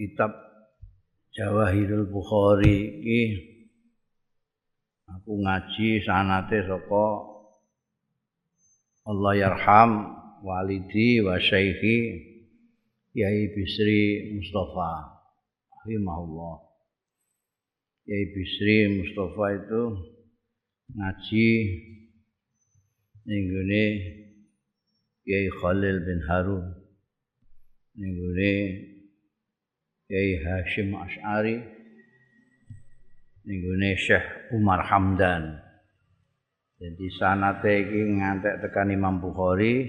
kitab Jawahirul Bukhari iki aku ngaji sanate saka Allah yarham walidi wa syaikhi Yai Bisri Mustafa rahimahullah. Yai Bisri Mustafa itu ngaji ning gone Yai Khalil bin Harun, ning gone Yai Hashim Asy'ari, ning gone Syekh Umar Hamdan. Jadi sanate iki ngantek tekan Imam Bukhari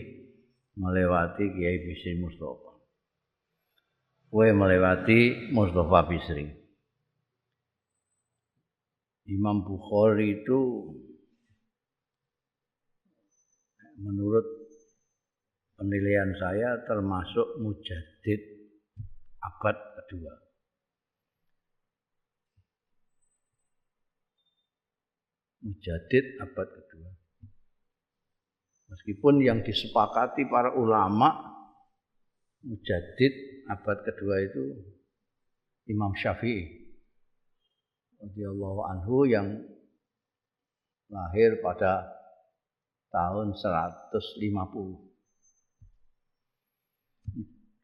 melewati Kiai Bisri Mustafa. Kowe melewati Mustafa Bisri. Imam Bukhari itu menurut penilaian saya termasuk mujaddid abad kedua. Mujaddid abad kedua. Meskipun yang disepakati para ulama mujaddid abad kedua itu Imam Syafi'i radhiyallahu anhu yang lahir pada tahun 150.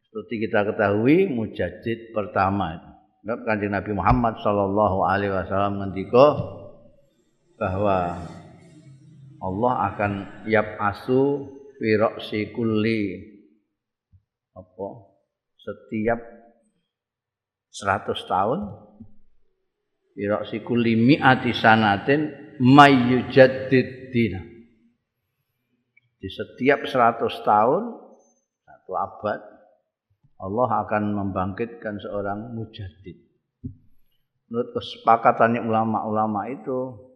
Seperti kita ketahui mujaddid pertama Kanjeng Nabi Muhammad sallallahu alaihi wasallam ngendika bahwa Allah akan yab'asu fi ra'si kulli setiap 100 tahun fi ra'si kulli mi'ati sanatin mayyujaddid dina. Di setiap 100 tahun satu abad Allah akan membangkitkan seorang mujaddid. Menurut kesepakatannya ulama-ulama itu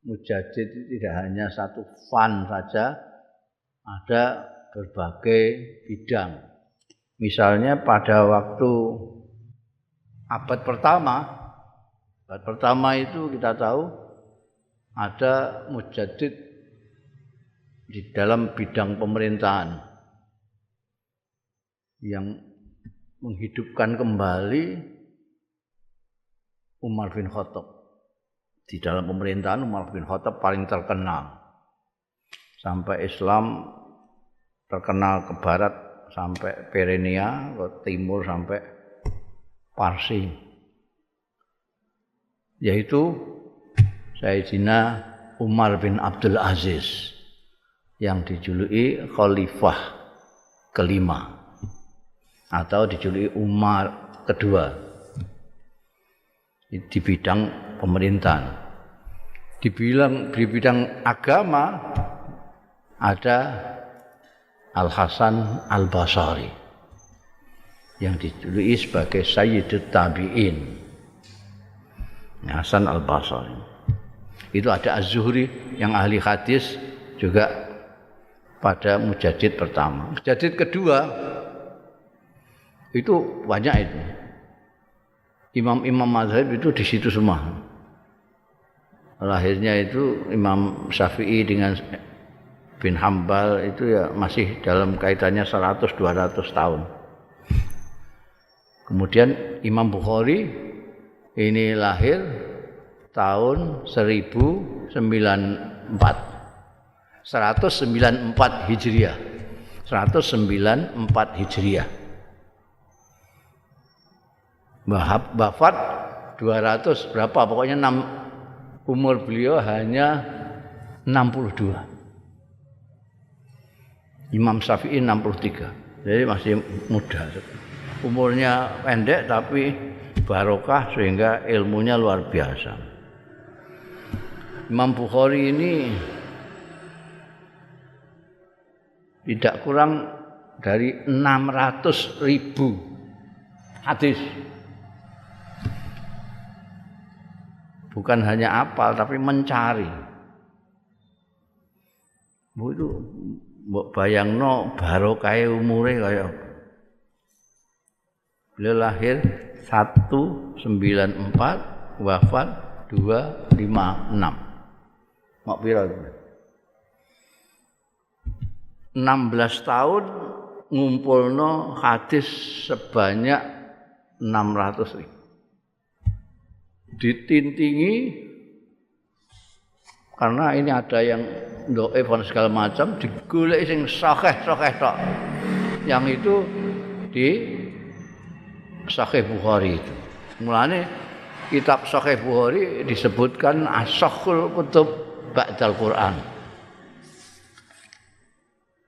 mujaddid itu tidak hanya satu fan saja, ada berbagai bidang. Misalnya pada waktu abad pertama itu kita tahu ada mujaddid di dalam bidang pemerintahan yang menghidupkan kembali Umar bin Khattab. Di dalam pemerintahan Umar bin Khattab paling terkenal. Sampai Islam terkenal ke barat sampai Pyrenea, ke timur sampai Parsi. Yaitu Sayyidina Umar bin Abdul Aziz yang dijuluki Khalifah kelima atau dijuluki Umar kedua di bidang pemerintahan. Di bidang agama ada Al-Hasan Al-Basri yang dijuluki sebagai Sayyidut Tabi'in. Hasan Al-Basri. Itu ada Az-Zuhri yang ahli hadis juga pada mujaddid pertama. Mujaddid kedua itu banyak itu. Imam-imam mazhab itu di situ semua. Lahirnya itu Imam Syafi'i dengan bin Hambal itu ya masih dalam kaitannya 100-200 tahun. Kemudian Imam Bukhari ini lahir tahun 1094 Hijriah. 194 Hijriah. Wafat 200 berapa? Pokoknya umur beliau hanya 62. Imam Syafi'i 63. Jadi masih muda. Umurnya pendek tapi barokah sehingga ilmunya luar biasa. Imam Bukhari ini tidak kurang dari 600.000 hadis. Bukan hanya hafal tapi mencari. Bu itu mbok bayangno barokah umure kaya beliau lahir 194 wafat 256. Mak pira itu? 16 tahun ngumpulno hadis sebanyak 600.000. Ditintingi karena ini ada yang dhaif dan segala macam, digoleki sing sahih-sahih tok. Yang itu di Sahih Bukhari itu. Mulane kitab Sahih Bukhari disebutkan as-sahhul kutub ba'dal Quran.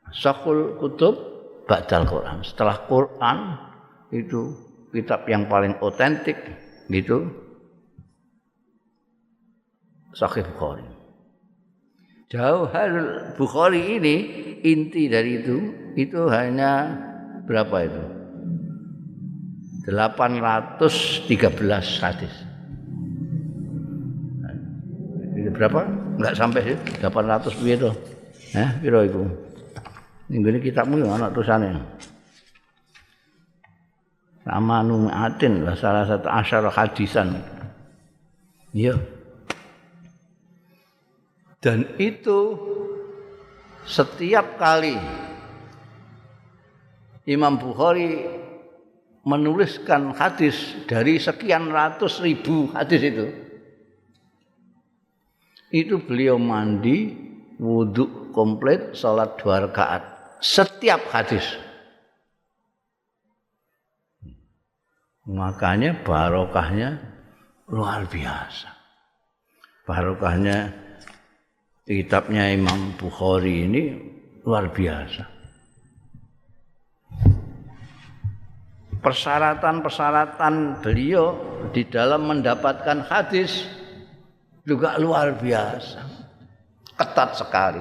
As-sahhul kutub ba'dal Quran. Setelah Quran itu kitab yang paling otentik gitu Sahih Bukhari. Jauharul Bukhari ini inti dari itu hanya berapa itu? 813 hadis. Itu berapa? Enggak sampai sih 800 piye to? Piro iku? Ning kitabmu yo ana tulisane. Sama numatin lah salah satu asyara hadisan. Iya. Dan itu setiap kali Imam Bukhari menuliskan hadis dari sekian ratus ribu hadis itu beliau mandi, wudhu komplit, salat 2 rakaat setiap hadis. Makanya barokahnya luar biasa. Barokahnya kitabnya Imam Bukhari ini luar biasa. Persyaratan-persyaratan beliau di dalam mendapatkan hadis juga luar biasa. Ketat sekali.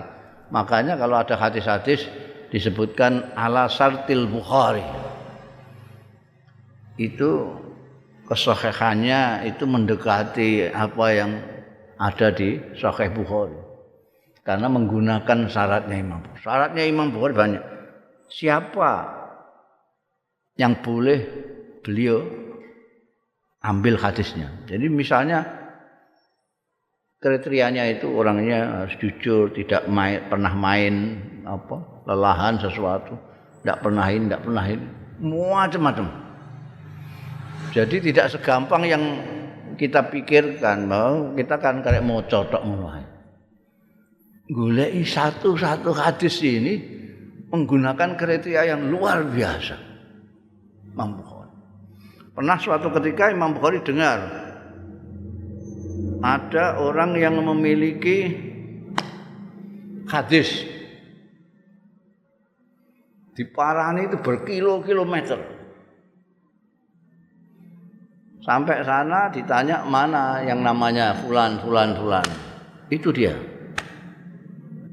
Makanya kalau ada hadis-hadis disebutkan ala syartil Bukhari. Itu kesahihannya itu mendekati apa yang ada di Sahih Bukhari. Karena menggunakan syaratnya Imam Bukhari. Syaratnya Imam Bukhari banyak. Siapa yang boleh beliau ambil hadisnya. Jadi misalnya kriterianya itu orangnya harus jujur, tidak pernah main lelahan sesuatu, tidak pernah ini, macam-macam. Jadi tidak segampang yang kita pikirkan bahwa kita kan kayak mau cotok mulai. Goleki satu-satu hadis ini menggunakan kriteria yang luar biasa. Imam Bukhari. Pernah suatu ketika Imam Bukhari dengar ada orang yang memiliki hadis diparani itu berkilo-kilometer. Sampai sana ditanya mana yang namanya fulan. Itu dia.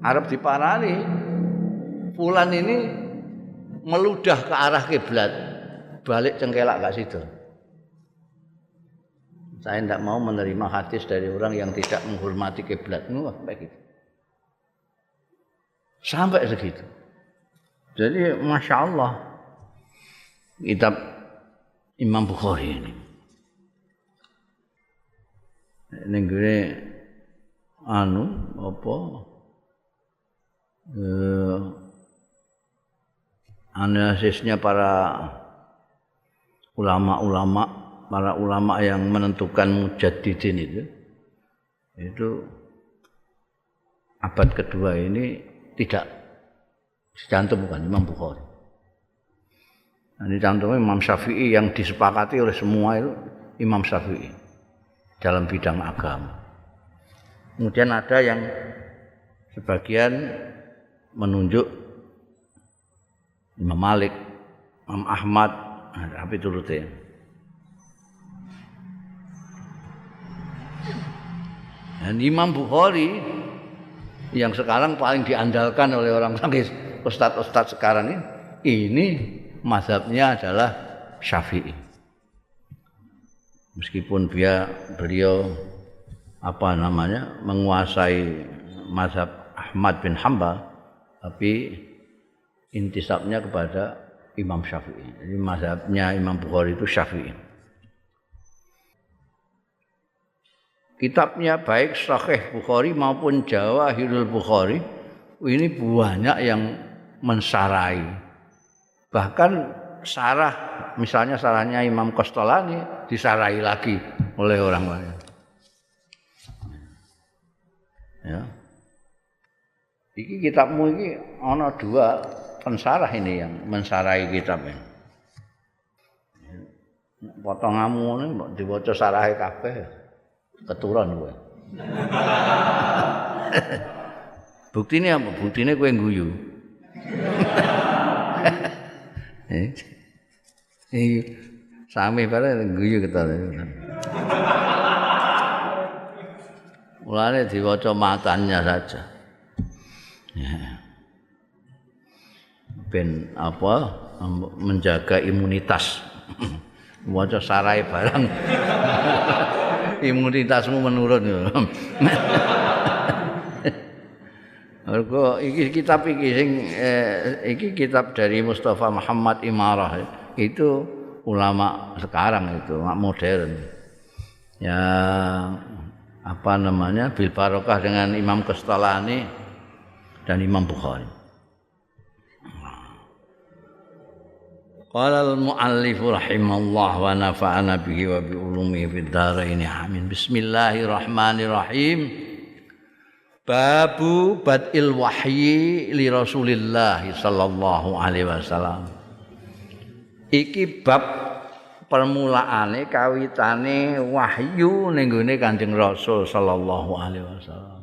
Arab diparani, fulan ini meludah ke arah kiblat. Balik cengkelak gak situ. Saya tidak mau menerima hadis dari orang yang tidak menghormati kiblat. Begitu. Sampai segitu. Jadi Masya Allah kitab Imam Bukhari ini. Ini gue analisisnya para para ulama yang menentukan mujaddidin itu abad kedua ini tidak dicantumkan Imam Bukhari. Ini cantumnya Imam Syafi'i yang disepakati oleh semua itu Imam Syafi'i dalam bidang agama. Kemudian ada yang sebagian menunjuk Imam Malik, Imam Ahmad, tapi turutnya. Dan Imam Bukhari yang sekarang paling diandalkan oleh orang ustadz sekarang ini mazhabnya adalah Syafi'i. Meskipun beliau menguasai mazhab Ahmad bin Hanbal, tapi intisabnya kepada Imam Syafi'i. Jadi mazhabnya Imam Bukhari itu Syafi'i. Kitabnya baik Sahih Bukhari maupun Jawahirul Bukhari ini banyak yang mensarai. Bahkan sarah, misalnya sarahnya Imam Qastolani disarahi lagi oleh orang lain. Ya. Iki kitabmu iki ana 2 pensarah ini yang mensarahi kitab ini. Potonganmu ngene mbok diwaca sarahe kabeh keturun kowe. Buktine apa? Buktine kowe ngguyu. Sami bare ngguyu ketane. Mulane diwaca matanya saja. Ya. Ben apa menjaga imunitas. Waca sarai barang. Imunitasmu menurun ya. Mergo iki kitab iki sing iki kitab dari Mustafa Muhammad Imarah itu ulama sekarang itu modern. Ya apa namanya bil barokah dengan Imam Qastolani dan Imam Bukhari. Qala al-muallif rahimallahu wa nafa'ana bihi wa bi ulumihi fid dharain amin. Bismillahirrahmanirrahim. Babu badil wahyi li Rasulillah sallallahu alaihi wasallam. Iki bab permulaane kawitane wahyu ning gone Kanjeng Rasul sallallahu alaihi wasallam.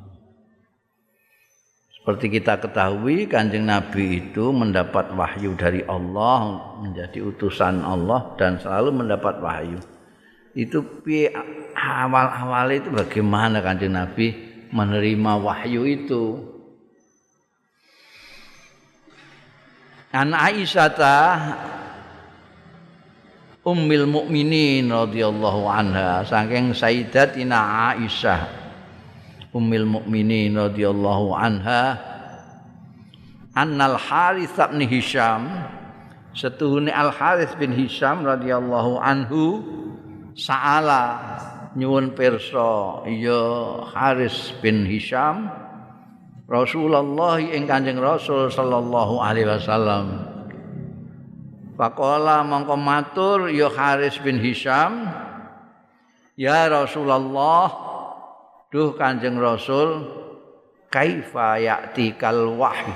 Seperti kita ketahui Kanjeng Nabi itu mendapat wahyu dari Allah, menjadi utusan Allah dan selalu mendapat wahyu. Itu awal-awal itu bagaimana Kanjeng Nabi menerima wahyu itu. An Aisyah Ummul Mukminin radhiyallahu anha, saking Sayyidatina Aisyah Ummul Mukminin radhiyallahu anha, Annal Harits bin Hisham, setuhune Al Harits bin Hisham radhiyallahu anhu sa'ala nyuwun pirsa ya Haris bin Hisham Rasulullah ing Kanjeng Rasul sallallahu alaihi wasallam. Faqala mongko matur ya Haris bin Hisham, ya Rasulullah, duh Kanjeng Rasul, kaifa ya'tikal wahyu,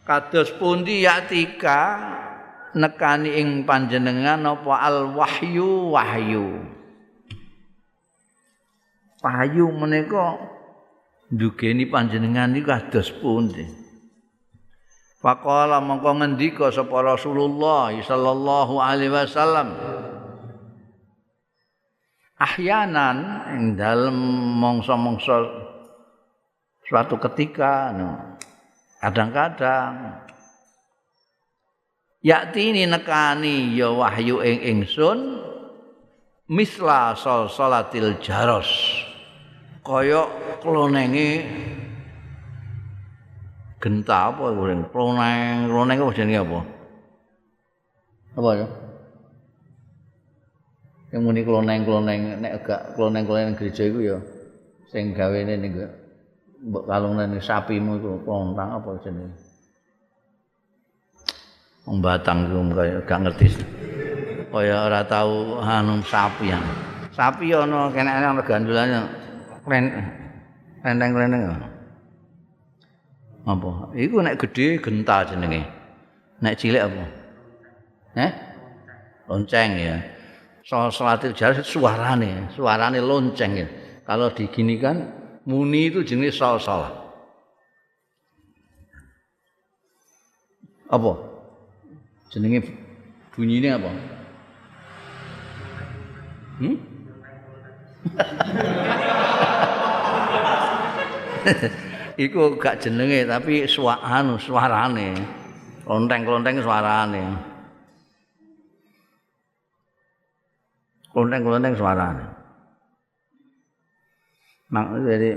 kados pundi ya'tika nekani ing panjenengan apa al wahyu wahyu. Wahyu menika ndugeni panjenengan iki kados pundi. Faqala mongko ngendika sapa Rasulullah sallallahu alaihi wasallam, ahyanan ing dalem mangsa-mangsa suatu ketika kadang-kadang yaktini nekani ya wahyu ing ingsun misla salatil jaros, kaya klonenge genta apa kuwi kloneng apa jenenge apa ya yang muni kloneng nek gak kloneng gereja iku ya sing gawene niku mbok kalungane sapimu iku klontang apa jenenge wong Batang iku gak ngerti kaya ora tau anu sapi ya. Sapi ana kenekane ana gandulane klenteng-klenteng. Apa? Iku nek gedhe genta jenenge. Nek cilik apa? Lonceng ya. Salatil jaros suarane lonceng ya. Kalau diginikan muni itu jenis sol-sol. Apa? Jenenge bunyine apa? Iku gak jenenge tapi suarane. Klonteng-klonteng suarane. Klonteng-klonteng suarane. Jadi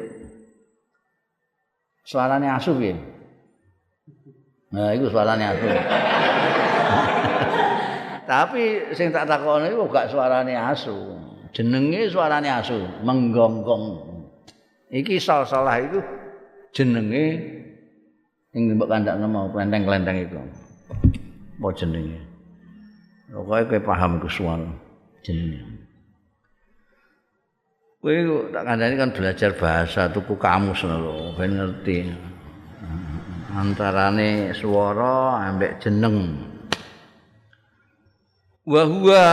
suarane asu piye? Nah, iku suarane asu. Tapi sing tak takoni iku gak suarane asu. Jenenge suarane asu, menggonggong. Iki salah itu jenenge sing mbok kandakno mau klenteng-klenteng itu. apa jenenge. Pokoke kowe paham iku suwal jenenge. Kowe tak kandhani kan belajar bahasa tuku kamus lho, ben ngerti. Antarane swara ambek jeneng. Wa huwa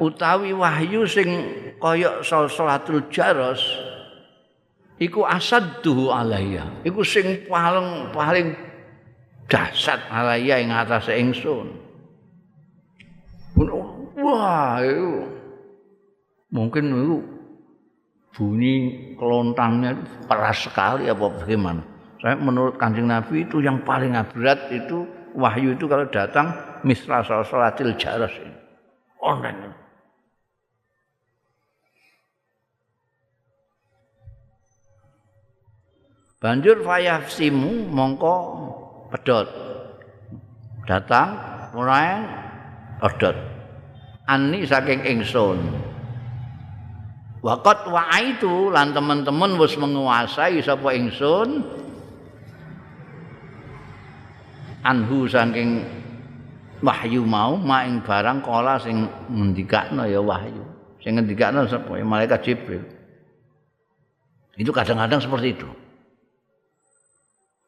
utawi wahyu sing kaya salatul jaros iku asadduhu alayya. Iku sing paling dahsyat alayya ing atase ingsun. Wah, itu mungkin itu bunyi kelontangnya keras sekali apa bagaimana? Saya menurut Kanjeng Nabi itu yang paling berat itu wahyu itu kalau datang misra salatil jaros ini. Online. Banjur fayafsimu mongko pedhot. Datang mulai pedhot. Ani saking ingsun. Waqat wa'aitu lan teman-teman wis menguasai sapa ingsun anhu saking wahyu mau maing barang kala sing ngendikakno ya wahyu. Sing ngendikakno sapa malaikat Jibril. Itu kadang-kadang seperti itu.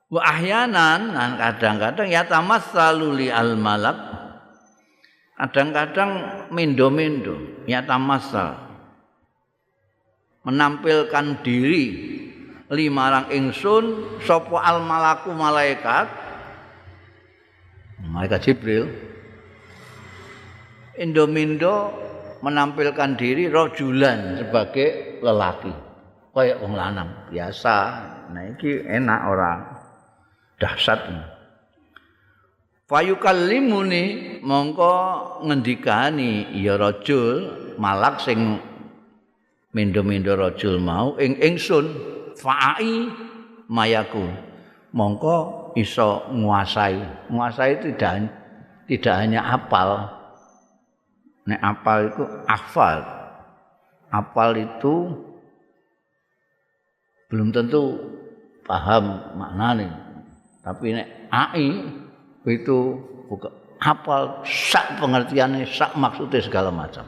Wa ahyanan lan kadang-kadang ya tamassalu li al malak. Kadang-kadang mendo-mendo ya tamassal menampilkan diri limarang ingsun sapa al malaku malaikat Jibril Indomindo menampilkan diri rajulan sebagai lelaki kayak wong lanang biasa. Nah iki enak orang dahsyat. Fayukallimuni mongko ngendikani ya rajul malak sing mendo-mendo rajul mau ing ingsun fa'i mayaku mongko iso nguasai tidak hanya apal. Nek apal itu apal itu belum tentu paham maknanya, tapi nek ai itu bukan apal sak pengertiannya sak maksudnya segala macam.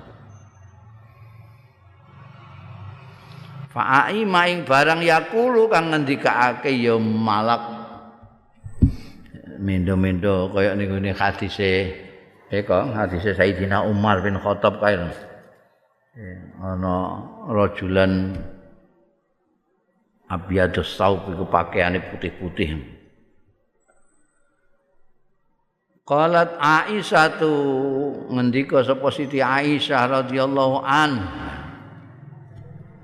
Fa'ai maing barang yakulu kang ngendikake ya malak mendo-mendo kaya ning ngene hadise hadise Sayyidina Umar bin Khattab kae. Ana rajulan abyadus saub iku pakaiane putih-putih. Qalat Aisyah tu ngendika sapa Siti Aisyah radhiyallahu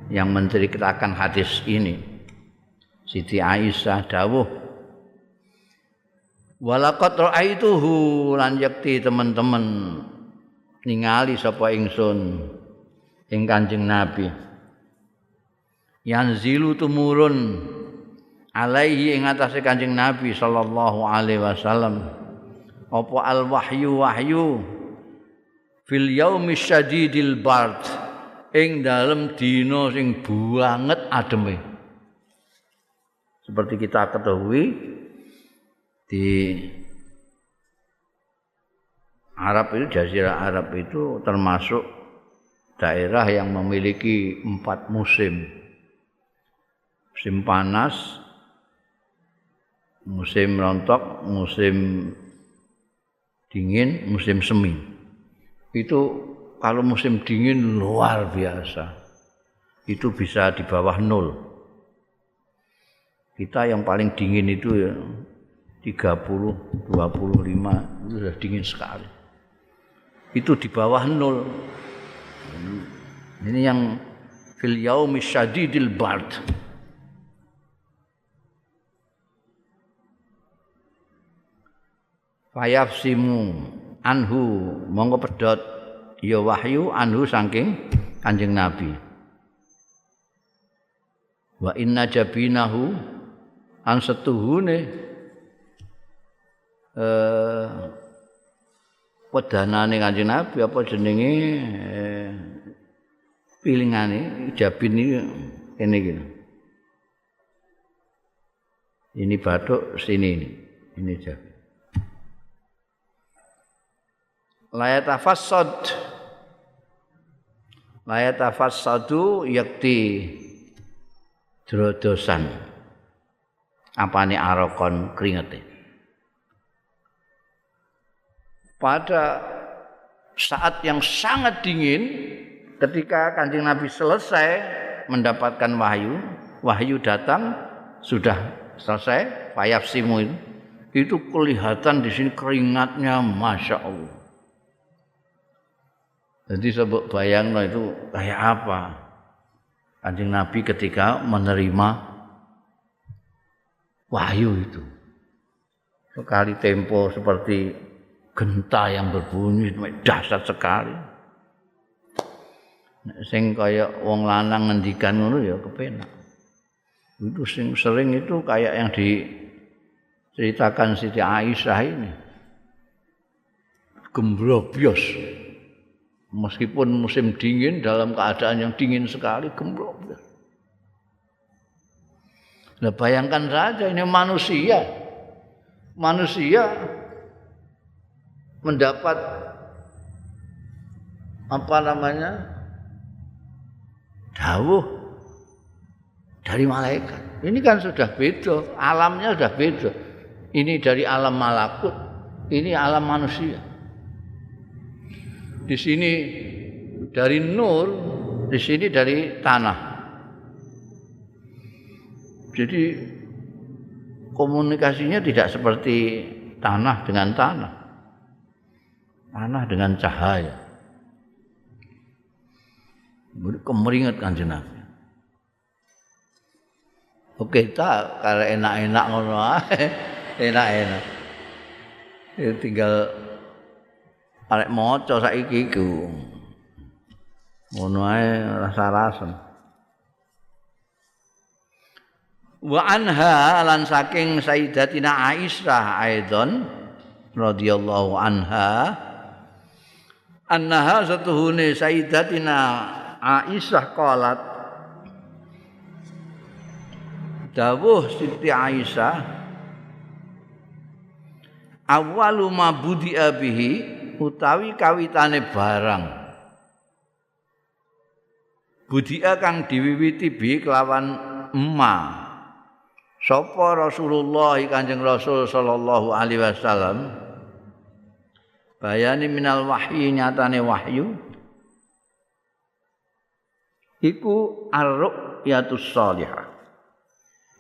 yang menceritakan hadis ini. Siti Aisyah dawuh walaqad ra'aituhu lan yakti teman-teman ningali sapa ingsun ing Kanjeng Nabi yanzilu tumurun alaihi ing atase Kanjeng Nabi sallallahu alaihi wasallam apa al wahyu fil yaumi syadidil bard ing dalem dina sing banget ademe. Seperti kita ketahui di Arab itu Jazirah Arab itu termasuk daerah yang memiliki 4 musim. Musim panas, musim rontok, musim dingin, musim semi. Itu kalau musim dingin luar biasa. Itu bisa di bawah 0. Kita yang paling dingin itu ya 30, 25 itu sudah dingin sekali. Itu di bawah 0. Ini yang fil yaumi syadidil bard. Fayafsimu anhu monggo pedhot ya wahyu anhu saking Kanjeng Nabi. Wa inna jabinahu an setuhune wedanane Kanjeng Nabi apa jenenge pilingane jabin iki kene iki. Ini bathuk sini ini jabin. la yatafassadu yakti drodosan apane arokon kringete. Pada saat yang sangat dingin ketika Kanjeng Nabi selesai mendapatkan wahyu datang sudah selesai fayafsimu itu kelihatan di sini keringatnya Masya Allah. Jadi sebut bayangno itu kayak apa Kanjeng Nabi ketika menerima wahyu itu. Sekali tempo seperti genta yang berbunyi dahsyat sekali. Sing kaya wong lanang ngendikan ngono ya kepenak. Itu sing sering itu kayak yang diceritakan Siti Aisyah ini. Gembrobyos. Meskipun musim dingin dalam keadaan yang dingin sekali gembrobyos. Nah, bayangkan saja ini manusia mendapat dawuh dari malaikat. Ini kan sudah beda, alamnya sudah beda. Ini dari alam malakut, ini alam manusia. Di sini dari nur, di sini dari tanah. Jadi komunikasinya tidak seperti tanah dengan tanah. Tanah dengan cahaya. Kemeringat Kanjeng Nabi. Oke, tak kalau enak-enak ngono ae. Enak-enak. Ya tinggal arek maca saiki iku. Ngono ae rasa-rasen. Wa anha lan saking Sayyidatina Aisyah aidon radhiyallahu anha annaha satuhune Sayyidatina Aisyah qalat dawuh Siti Aisyah awwalu ma budi'a bihi utawi kawitane barang budi'a kang diwiwiti bi kelawan emma sapa Rasulullah Kanjeng Rasul sallallahu alaihi wasallam bayani minal wahyi nyatane wahyu iku ar-ru'yatus shalihah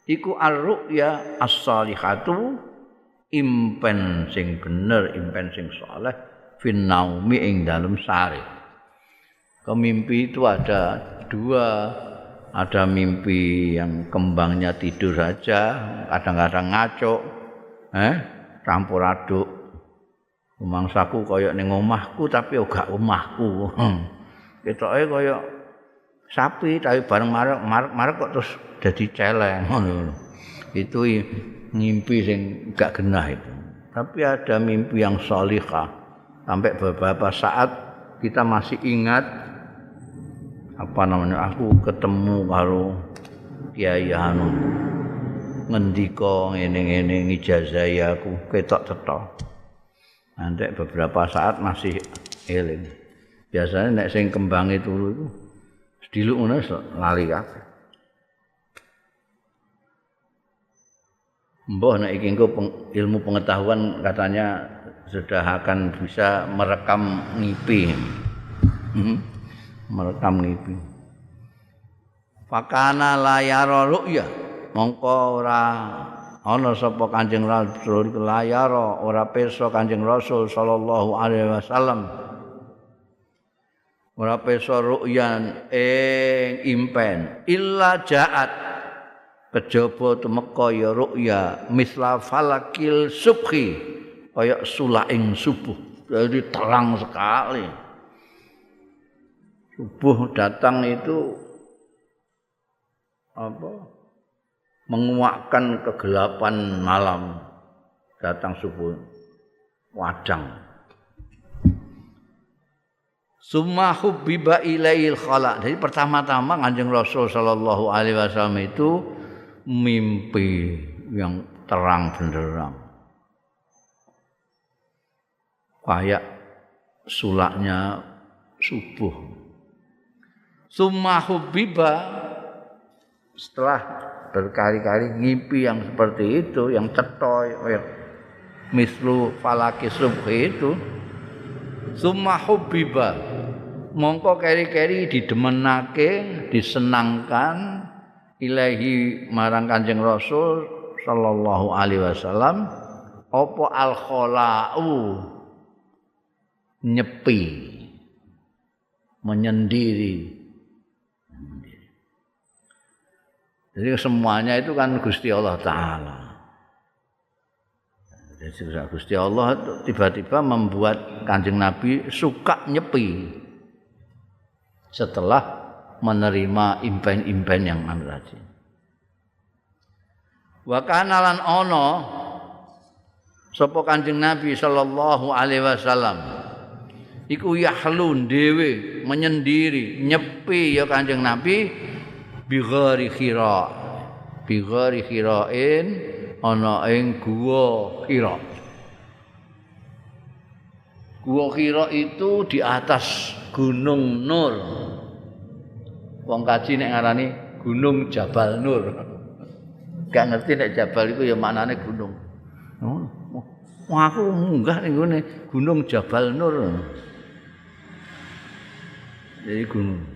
iku ar-ru'ya as-shalihatu impen sing bener impen sing saleh fin naumi ing dalem sare. Kemimpi itu ada dua, ada mimpi yang kembangnya tidur saja, kadang-kadang ngaco, campur aduk. Mangsaku kaya ning omahku tapi ora omahku. Ketoke kaya sapi tapi bareng marek kok terus dadi celeng ngono. Itu mimpi sing gak genah itu. Tapi ada mimpi yang shalihah. Sampai beberapa saat kita masih ingat aku ketemu karo Kiai anu ngendika ngene-ngene ngijazahi aku ketok cetok. Nanti beberapa saat masih eling. Biasanya nek sing kembange turu iku sediluk ngono lali kabeh. Mbah nek iki engko ilmu pengetahuan katanya sudah akan bisa merekam ngipi. Merekam ngipi. Fakana layara ru'ya mongko ora ana sapa Kanjeng Rasul layara ora pirsa Kanjeng Rasul sallallahu alaihi wasallam ora pirsa ru'yan ing impen illa jaat kejaba tumeka ya ru'ya misla falakil subhi kaya sulaing subuh jadi terang sekali subuh datang itu menguakkan kegelapan malam datang subuh wadang summa hubbiba ilail khala jadi pertama-tama Kanjeng Rasul sallallahu alaihi wasallam itu mimpi yang terang benderang kayak sulaknya subuh. Summa hubbiba, setelah berkali-kali ngimpi yang seperti itu, yang cetoy mislu falaki subhi itu, summa hubbiba, mongko keri-keri didemenake, disenangkan ilahi marang Kanjeng Rasul sallallahu alaihi wasallam apa al-khala'u, nyepi, menyendiri. Jadi semuanya itu kan Gusti Allah Ta'ala. Jadi Gusti Allah tiba-tiba membuat Kanjeng Nabi suka nyepi setelah menerima impen-impen yang tadi. Wa kana lan ana sapa Kanjeng Nabi sallallahu alaihi wasallam iku yahlun dhewe menyendiri nyepi ya Kanjeng Nabi bi ghari khira'in ana ing guwa Hira. Guwa Hira itu di atas Gunung Nur. Wong kaji nek ngarani Gunung Jabal Nur. Gak ngerti nek Jabal itu ya maknane gunung. Aku munggah ning ngene Gunung Jabal Nur. Jadi gunung.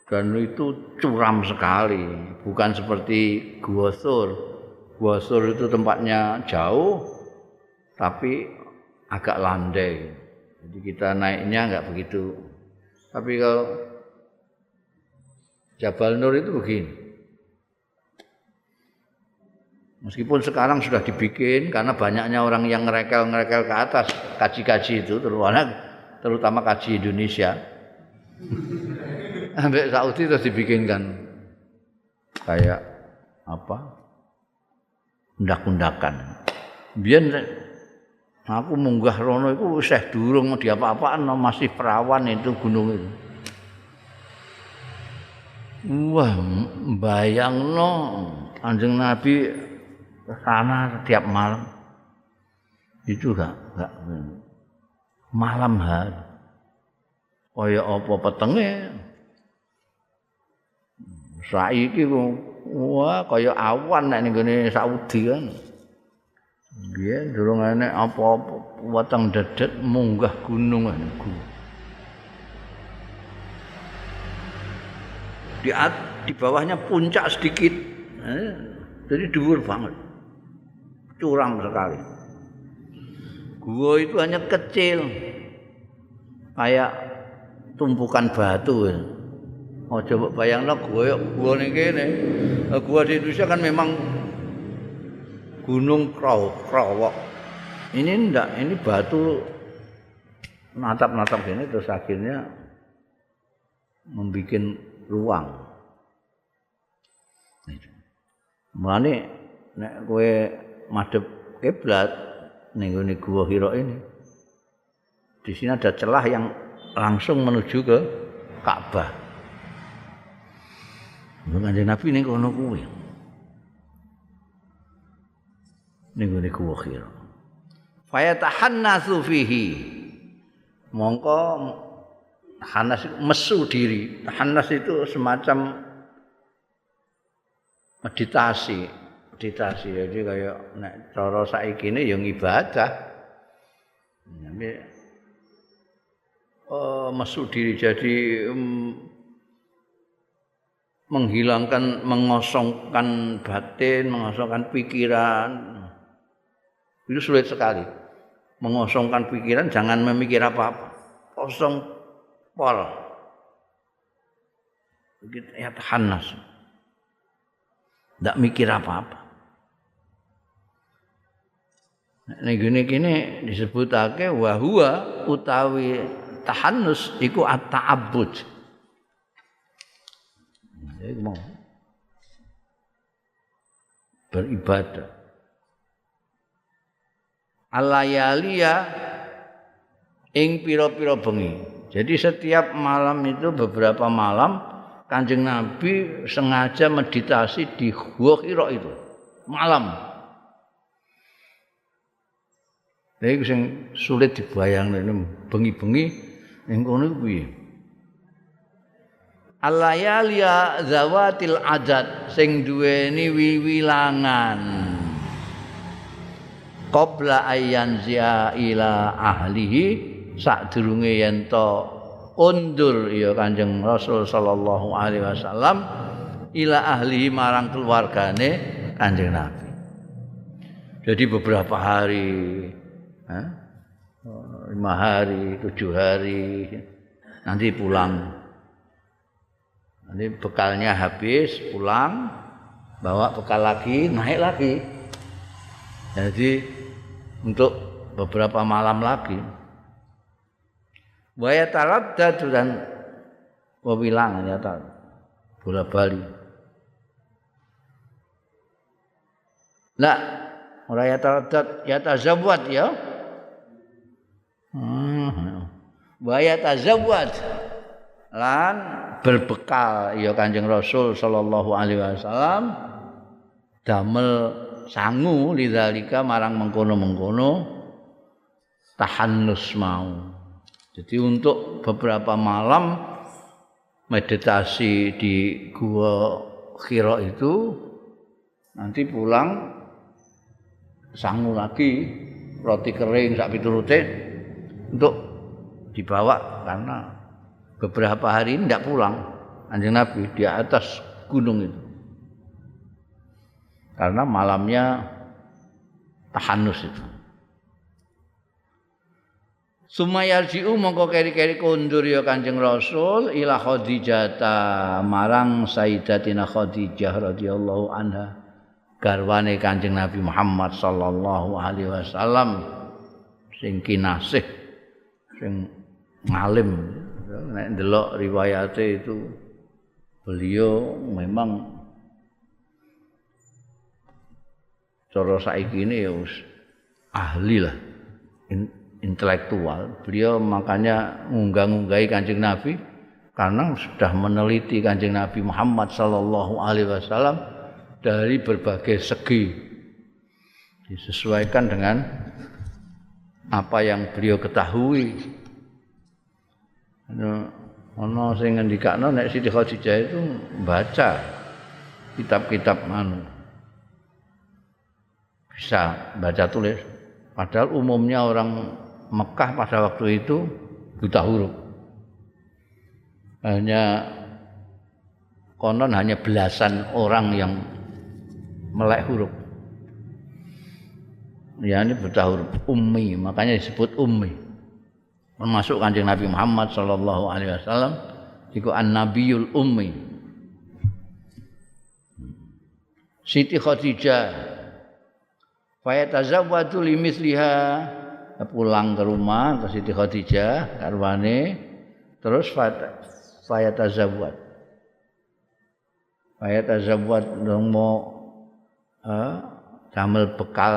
Dan itu curam sekali, bukan seperti Gua Sur. Gua Sur itu tempatnya jauh, tapi agak landai. Jadi kita naiknya enggak begitu. Tapi kalau Jabal Nur itu begini. Meskipun sekarang sudah dibikin karena banyaknya orang yang ngerekel-ngerekel ke atas kaji-kaji itu, terutama kaji Indonesia. Sampai Saudi terus dibikinkan kayak apa? Undak-undakan. Biyen aku munggah rono iku wis durung diapa-apaan masih perawan itu gunung itu. Wah, bayangno Kanjeng Nabi sana setiap malam. Itu enggak malam hari. Kaya apa petenge. Saiki wah kaya awan nek ning gone Saudi kan. Biyen durung enek apa-apa weteng dedet munggah gunung niku. Di bawahnya puncak sedikit. Jadi dhuwur banget. Curam sekali. Gua itu hanya kecil. Kayak tumpukan batu. Oh coba bayangno gua ning kene. Gua di Indonesia kan memang gunung krowok. Ini enggak, ini batu natap-natap gini terus akhirnya membuat ruang. Mulane nek kowe madhep kiblat ning ngene Gua Hira ini. Di sini ada celah yang langsung menuju ke Ka'bah. Kanjeng Nabi ning kono kuwi. Ning ngene Gua Hira. Fayatahannasu fihi. Mongko Hanas mesu diri. Hanas itu semacam meditasi. Jadi kayak nek cara saikine ya ibadah. Tapi mesu diri jadi menghilangkan, mengosongkan batin, mengosongkan pikiran. Itu sulit sekali. Mengosongkan pikiran, jangan memikir apa-apa. Kosong pol. Begitu ya tahannas. Ndak mikir apa-apa. Nek gini disebutake wa huwa utawi tahannus iku at-ta'abbud. Jadi mau beribadah. Alayaliya ing pira-pira bengi. Jadi setiap malam itu beberapa malam Kanjeng Nabi sengaja meditasi di Gua Hira itu malam. Lha iku sing sulit dibayangno bengi-bengi ning kono kuwi. Al-layaliya zawatil adad sing duweni wiwilangan. Qabla ayyan zia ila ahlihi sadurunge yen to undur ya Kanjeng Rasul sallallahu alaihi wasallam ila ahlihi marang keluargane Kanjeng Nabi. Jadi beberapa hari 5 hari, 7 hari nanti pulang. Nanti bekalnya habis, pulang, bawa bekal lagi, naik lagi. Jadi untuk beberapa malam lagi. Wa yataraddad dan wawilangan ya ta bola-bali. Lah, ora yataraddad yatazawwad ya. Wa yatazawwad lan berbekal ya Kanjeng Rasul sallallahu alaihi wasallam damel sangu lidzalika marang mengkono-mengkono tahannus mau. Jadi untuk beberapa malam meditasi di Gua Hira itu nanti pulang sangu lagi roti kering sak piturute untuk dibawa karena beberapa hari ini tidak pulang Kanjeng Nabi di atas gunung itu. Karena malamnya tahannus itu. Sumayarji'u mongko keri-keri kondur ya Kanjeng Rasul ila Khadijah marang Sayyidatina Khadijah radhiyallahu anha garwane Kanjeng Nabi Muhammad sallallahu alaihi wasallam sing kinasih sing ngalim. Nek ndelok riwayate itu beliau memang cara saiki ini ya ahli lah intelektual. Beliau makanya ngunggah-ngunggahi Kanjeng Nabi karena sudah meneliti Kanjeng Nabi Muhammad sallallahu alaihi wasallam dari berbagai segi. Disesuaikan dengan apa yang beliau ketahui. Ana sing ngendikakno nek Siti Khadijah itu baca kitab-kitab bisa baca tulis. Padahal umumnya orang Mekah pada waktu itu buta huruf. Konon hanya belasan orang yang melek huruf. Ya ini buta huruf ummi, makanya disebut ummi. Termasuk Kanjeng Nabi Muhammad sallallahu alaihi wasallam iku an-nabiyul ummi. Siti Khadijah fayatazawwadu limithliha pulang ke rumah ke Siti Khadijah karwane terus fayatazawwad dong mau damel bekal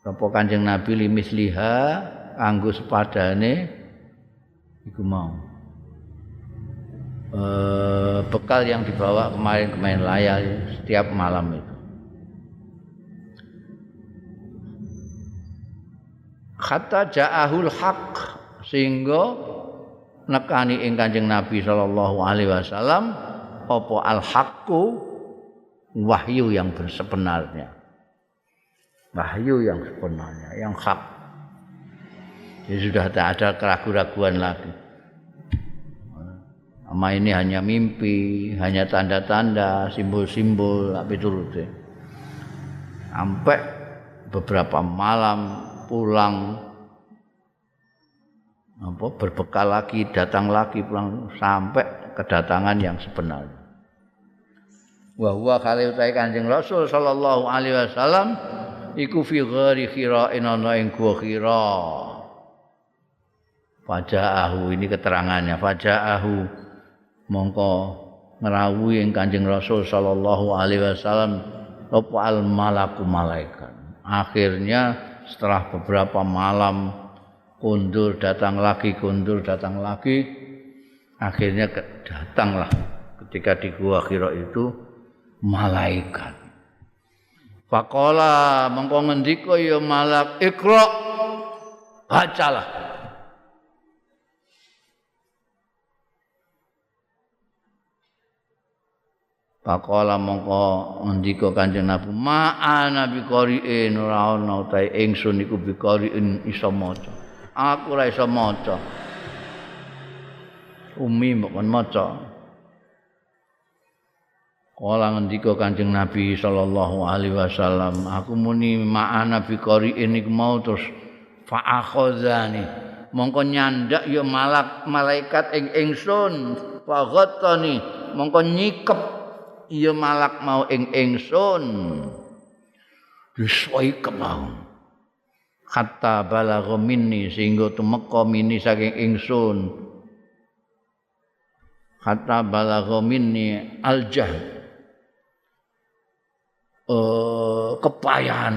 apa Kanjeng Nabi limithliha kanggo sepadane iku mau bekal yang dibawa kemarin layar setiap malam itu. Hatta ja'ahul haq sehingga nekani ing Kanjeng Nabi sallallahu alaihi wasallam apa al haqqu wahyu yang sebenarnya. Wahyu yang sebenarnya, yang hak. Jadi sudah tak ada keraguan-raguan lagi. Ama ini hanya mimpi, hanya tanda-tanda, simbol-simbol, apa itu rute. Sampai beberapa malam pulang, berbekal lagi, datang lagi pulang sampai kedatangan yang sebenarnya. Wa huwa kali utahe Kanjeng Rasul sallallahu alaihi wasallam iku fi ghari Hira ana ing Gua Hira. Faja'ahu ini keterangannya faja'ahu mongko ngrawuhi ing Kanjeng Rasul sallallahu alaihi wasallam apa al malaku malaikat. Akhirnya setelah beberapa malam kundur datang lagi akhirnya datanglah ketika di Gua Hira itu malaikat. Faqala mongko ngendika ya malak Iqra bacalah. Faqala mongko ngendika Kanjeng Nabi ma'ana biqari'in ora ana utahe ingsun iku biqari'in iso maca. Aku ora iso maca. Umi mbok maca. Kala ngendika Kanjeng Nabi sallallahu alaihi wasallam, aku muni ma'ana biqari'in iku mau terus fa akhadzani. Mongko nyandak ya malaikat ing ingsun, fa ghattani mongko nyikep ya malak mau ing ingsun diswaike mau hatta balagha minni sehingga tumeka mini saking ingsun hatta balagha minni aljah kepayahan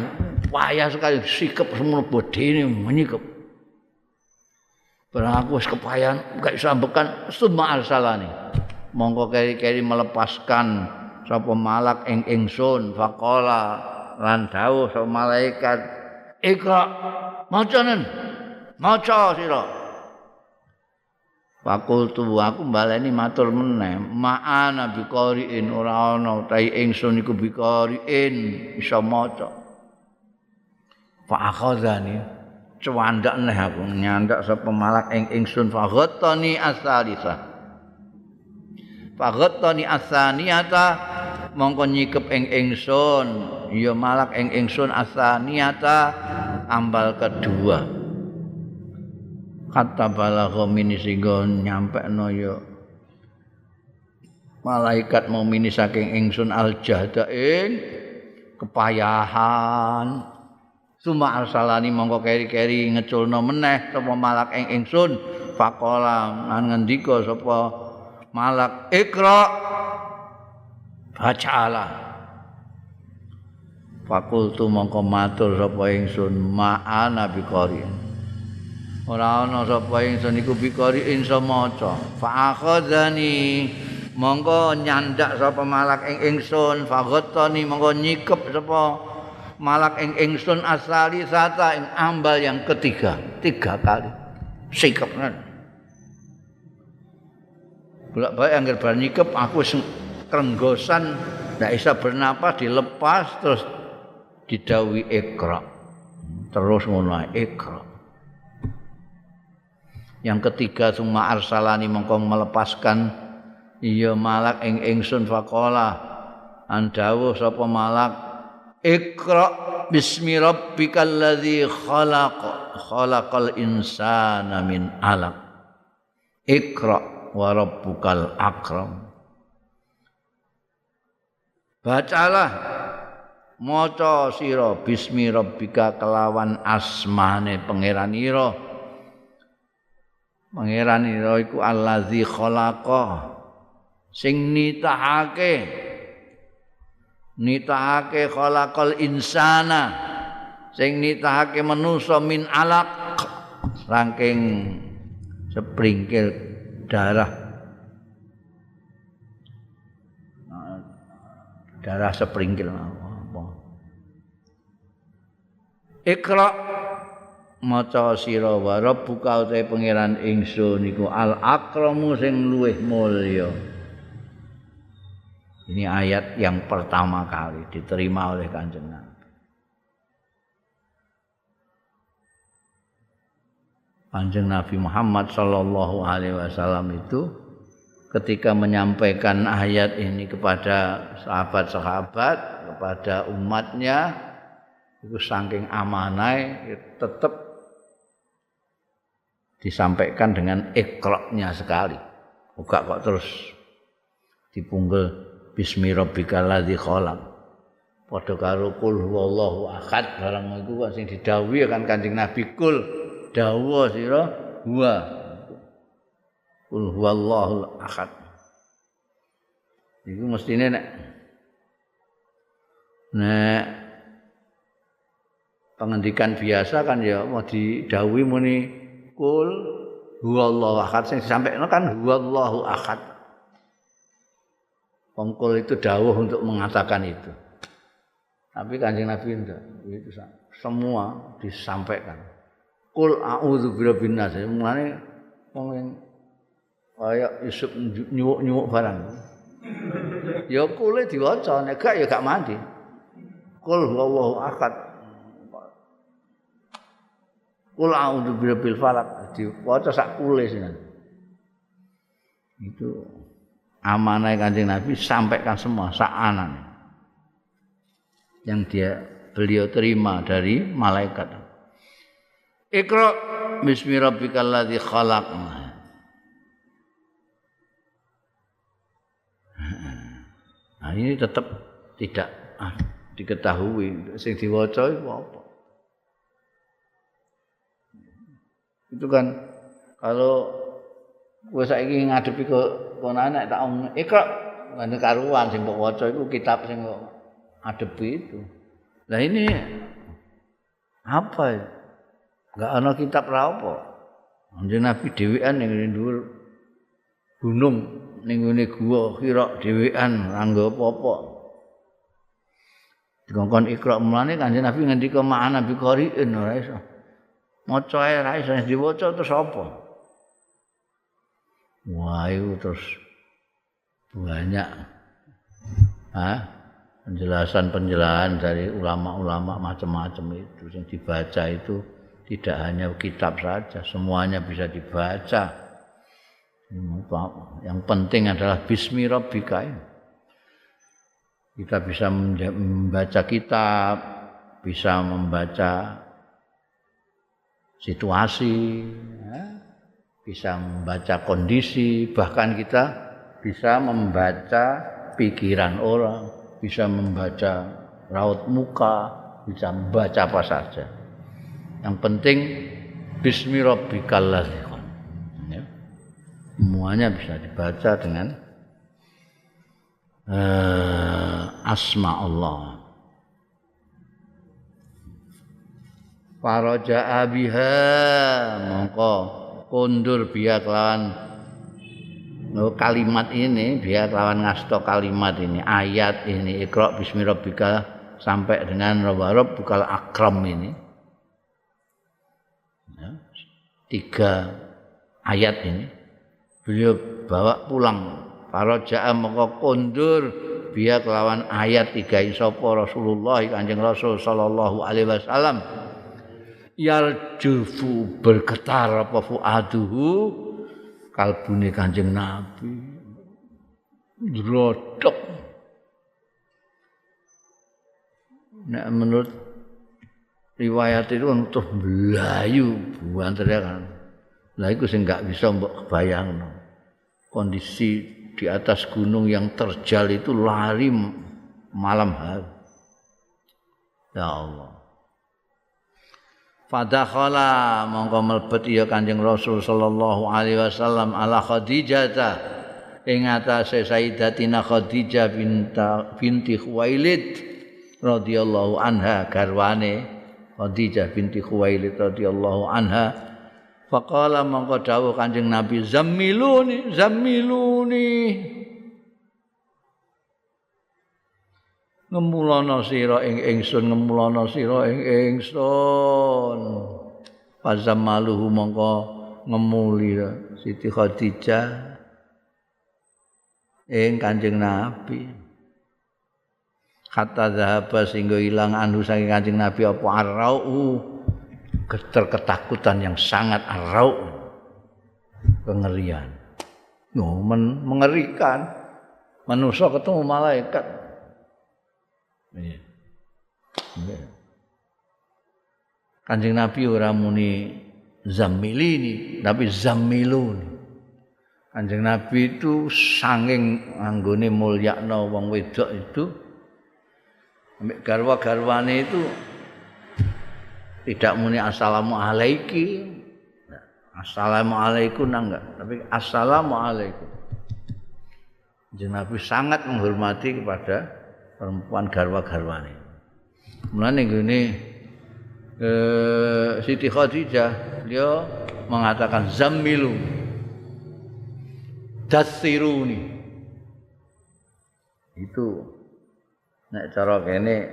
payah sekali sikep semua bodine menyikep barang aku wis kepayahan gak iso ambekan summa arsalani mongko keri-keri melepaskan sapa malak ing ingsun faqala lan dawuh sapa malaikat Iqra macanen maca sira fakultu aku baleni matur meneh ma'ana biqari'in ora ana utahe ingsun iku biqari'in iso maca fa akhadzani cuandak neh aku nyandak sapa malak ing ingsun fa ghattani as-salisah Faghattani as-saniyata mongko nyikep ing ingsun ya malak ing ingsun as-saniyata ambal kedua kata balagha mini singgo nyampekno ya malaikat mau mini saking ingsun al-jahda ing kepayahan suma arsalani mongko keri-keri ngeculno meneh sapa malak ing ingsun faqala ngendika sapa malak Iqra bacalah fakultu mongko matur sapa ingsun ma'ana biqari'in ora ana sapa ingsun iku biqari'in iso maca fa akhadzani mongko nyandak sapa malak ing ingsun faghattani mongko nyikep sapa malak ing ingsun asali sata ing ambal yang ketiga 3 kali sikepna bolak-balik angger bar nyikep aku wis krenggosan ndak bisa bernapas dilepas terus didhawuhi Iqra terus ngono Iqra yang ketiga summa arsalani mongko melepaskan iya malak ing ingsun faqala andawuh sapa malak Iqra bismi rabbikal ladzi khalaqal insana min 'alaq Iqra wa rabbukal akram bacalah maca sira bismi rabbika kelawan asmane pangeranira iku allazi khalaqa sing nitahake khalaqal insana sing nitahake manusa min alaq saking sepringkil darah sepringkil apa Iqra maca sira wa rabbuka utahe pangeran ingsun iku al akramu sing luwih mulya ini ayat yang pertama kali diterima oleh Kanjeng Nabi Kanjeng Nabi Muhammad sallallahu alaihi wasallam itu ketika menyampaikan ayat ini kepada sahabat-sahabat, kepada umatnya itu saking amanai tetap disampaikan dengan iqra-nya sekali. Buka kok terus dipunggel bismi rabbikal ladzi khalaq. Padha karo qul huwallahu ahad barang iku kok sing didhawuhi kan Kanjeng Nabi kul dawuh sira huwa qul huwallahu ahad iku mestine nek pengendikan biasa kan ya mau didhawuhi muni qul huwallahu ahad sing disampaikan kan huwallahu ahad pengkul itu dawuh untuk mengatakan itu Tapi Kanjeng Nabi enggak. Itu semua disampaikan. Qul a'udzu birabbin nas. Mulane wong kaya Yusuf nyuwuk-nyuwuk barang. Ya kule diwaca, nek gak ya gak mandi. Qul huwallahu ahad. Qul a'udzu birabbil falaq diwaca sak kule sinan. Itu amanah Kanjeng Nabi sampaikan semua sak anane. Yang beliau terima dari malaikat. Iqra bismi rabbikal ladzi khalaq. Nah, ini tetap tidak diketahui sing diwaca iku apa. Itu kan kalau kowe saiki ngadepi kon anak tak Iqra ngene karuan sing mbok waca iku kitab sing ngadepi itu. Lah ini apa ya? Enggak ana kitab ra apa. Kanjeng Nabi dhewean ning dhuwur gunung ning ngene gua Hira dhewean ra nggo apa-apa. Dikongkon Iqra mulane Kanjeng Nabi ngendika ma'ana bi qari'in ora iso. Maca ae ra iso diwaca terus apa? Wah, itu terus banyak penjelasan dari ulama-ulama macam-macam itu yang dibaca itu tidak hanya kitab saja, semuanya bisa dibaca. Yang penting adalah bismi rabbika. Kita bisa membaca kitab, bisa membaca situasi, bisa membaca kondisi, bahkan kita bisa membaca pikiran orang, bisa membaca raut muka, bisa membaca apa saja. Yang penting bismi rabbikal ladzi khalaq. Ya. Semuanya bisa dibaca dengan asma Allah. Faraja'a biha mongko kondur biya kelawan kalimat ini, biya kelawan ngasta kalimat ini, ayat ini Iqra bismi rabbika sampai dengan rabbukal akram ini. Ya, 3 ayat ini beliau bawa pulang. Faraja'a mongko kondur biya kelawan ayat 3 sapa Rasulullah Kanjeng Rasul sallallahu alaihi wasallam. Yarjufu bergetar apa fuaduhu kalbune Kanjeng Nabi rodok. Nek menurut riwayat itu untuk belayu buantere kan. Lah iku sing gak bisa mbok bayangno. Kondisi di atas gunung yang terjal itu lari malam hari. Ya Allah. Fadakhala mongko mlebet ya Kanjeng Rasul sallallahu alaihi wasallam ala Khadijah ing atase Sayyidatina Khadijah binti Khuwailid radhiyallahu anha garwane Khadijah binti Khuwailid radhiyallahu anha. Faqala mongko dawuh Kanjeng Nabi zammiluni ngemulana sira ing ingsun Fazamaluhu mongko ngemuli Siti Khadijah ing Kanjeng Nabi. Kata zahaba sehingga ilang anu saking Kanjeng Nabi apa arrau ketakutan yang sangat arrau kengerian. Mengerikan. Manusia ketemu malaikat. Kanjeng Nabi ora muni zammilini tapi zammiluni. Kanjeng Nabi itu saking anggone mulyakno wong wedok itu ambek garwa-garwane itu tidak muni assalamu alaiki. Assalamu alaikum enggak, tapi assalamu alaikum. Kanjeng Nabi sangat menghormati kepada perempuan garwa-garwane. Mulane ngene Siti Khadijah beliau mengatakan zammilu dassiruni. Itu nek cara kene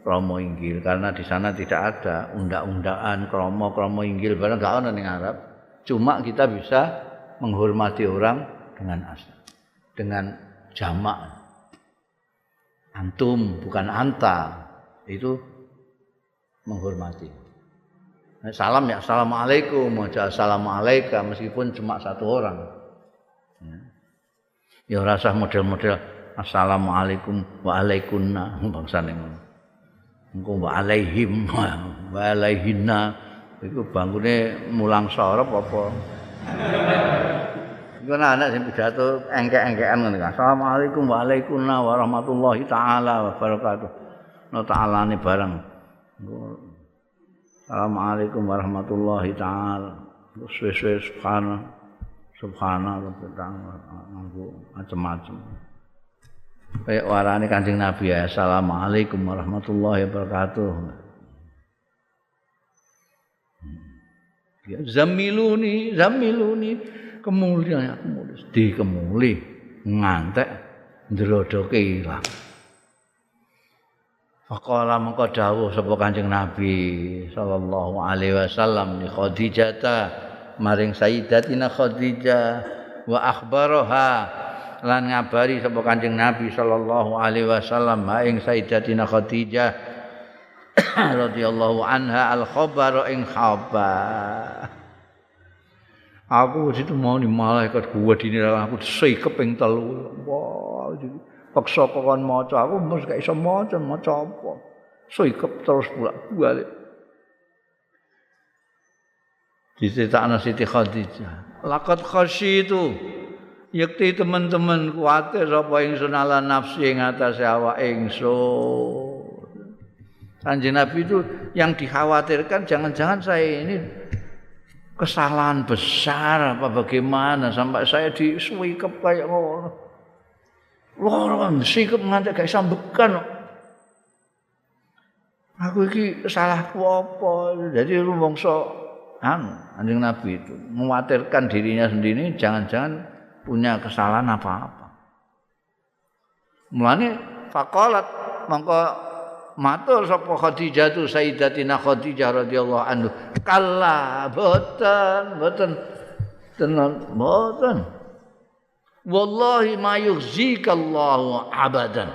krama inggil karena di sana tidak ada undang-undangan krama inggil barang enggak ana ning Arab. Cuma kita bisa menghormati orang dengan jamak. Antum bukan anta. Itu menghormati. Salam ya assalamualaikum, aja assalamualaikum meskipun cuma satu orang. Ya rasa model-model assalamualaikum wa alaikunna bangsane ngono. Engko wa alaihim wa alaihinna iku bangkune mulang sorop apa. Iku anak sing pidato engkek-engkekan ngono kan. Assalamualaikum wa alaikunna warahmatullahi taala wabarakatuh. No ta'alane bareng. Assalamualaikum warahmatullahi taala. Suwe-suwe subhanallah nganggo macam-macam. Kayak warane Kanjeng Nabi ya. Assalamualaikum warahmatullahi wabarakatuh. Ya, zamiluni kemuliaan aku mulih dikemuli ngantek ndrodoke ilang. Faqala mengko dawuh sapa Kanjeng Nabi sallallahu alaihi wasallam li Khadijah maring Sayyidatina Khadijah wa akhbaraha lan ngabari sapa Kanjeng Nabi sallallahu alaihi wasallam ing Sayyidatina Khadijah radhiyallahu anha al khabar ing khabar. Aku situ mau ni malaikat gua dini aku sikep ping 3. Wah, paksa kon maca aku mesti gak iso maca apa. Sikep terus bolak-balik. Dicetakna Siti Khadijah. Laqad khasyitu yakti teman-teman kuwatir apa ingsun ala nafsi ing atase awak ingsun. Kanjeng Nabi itu yang dikhawatirkan jangan-jangan saya ini kesalahan besar apa bagaimana sampai saya disuikep kayak ngono. Loro sikep nganti gak sambekan. Aku iki salahku apa? Jadi rumangsa Kanjeng Nabi itu mengkhawatirkan dirinya sendiri jangan-jangan punya kesalahan apa-apa. Mulane faqalat mongko matur sapa Khadijah tu Sayyidatina Khadijah radhiyallahu anhu kalla boten wallahi ma yukhzikallahu abadan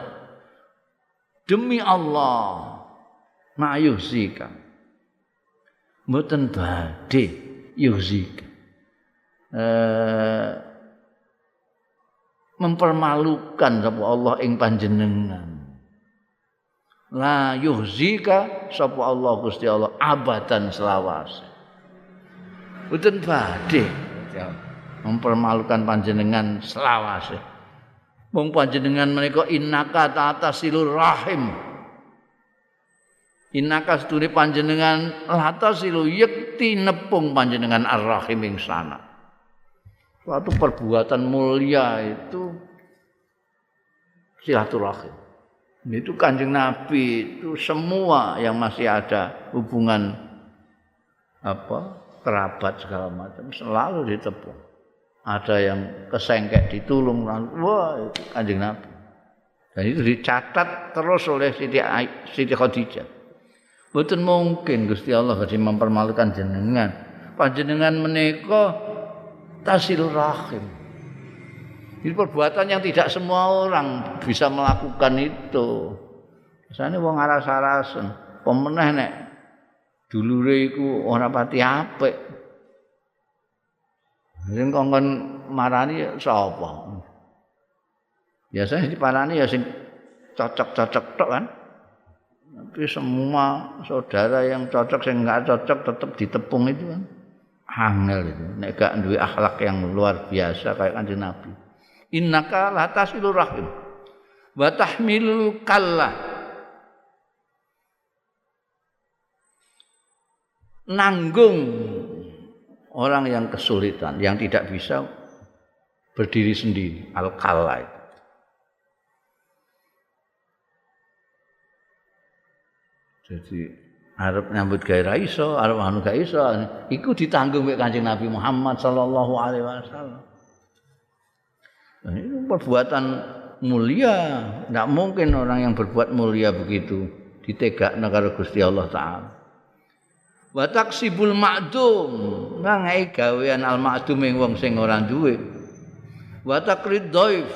demi Allah ma yukhzika mboten badhe yukhzika mempermalukan sapa Allah ing panjenengan la yukhzika sapa Allah Gusti Allah abadan selawase mboten badhe mempermalukan panjenengan selawase. Wong panjenengan menika innaka ta'tasilur rahim. Innaka sedune panjenengan latasilu yekti nepung panjenengan ar-rahim ing sana. Suatu perbuatan mulia itu silaturahim. Itu Kanjeng Nabi itu semua yang masih ada hubungan kerabat segala macam selalu ditepung. Ada yang kesengkek ditulung, wah itu Kanjeng Nabi. Dan itu dicatat terus oleh Siti Khadijah. Mboten mungkin Gusti Allah badhe mempermalukan jenengan. Panjenengan menika tasilur rahim. Ini perbuatan yang tidak semua orang bisa melakukan itu. Biasane wong aras-arasen, pemeneh nek dulure iku ora pati apik. Sing kongkon marani sapa? Biasanya diparani ya sing cocok-cocok tok kan. Tapi semua saudara yang cocok sing enggak cocok tetap ditepung itu kan. Angel itu. Nek gak duwe akhlak yang luar biasa kayak Kanjeng Nabi. Innaka la tasilur rahim wa tahmilul kallah. Nanggung orang yang kesulitan, yang tidak bisa berdiri sendiri, al-kalla itu. Jadi arep nyambut gawe ra iso, arep anu gak iso, iku ditanggung mek Kanjeng Nabi Muhammad sallallahu alaihi wasallam. Ini perbuatan mulia, tidak mungkin orang yang berbuat mulia begitu ditegakna karo Gusti Allah taala. Wa taksibul ma'dum ngangai gawean al ma'dum ing wong sing ora duwe. Wa taqrid dhaif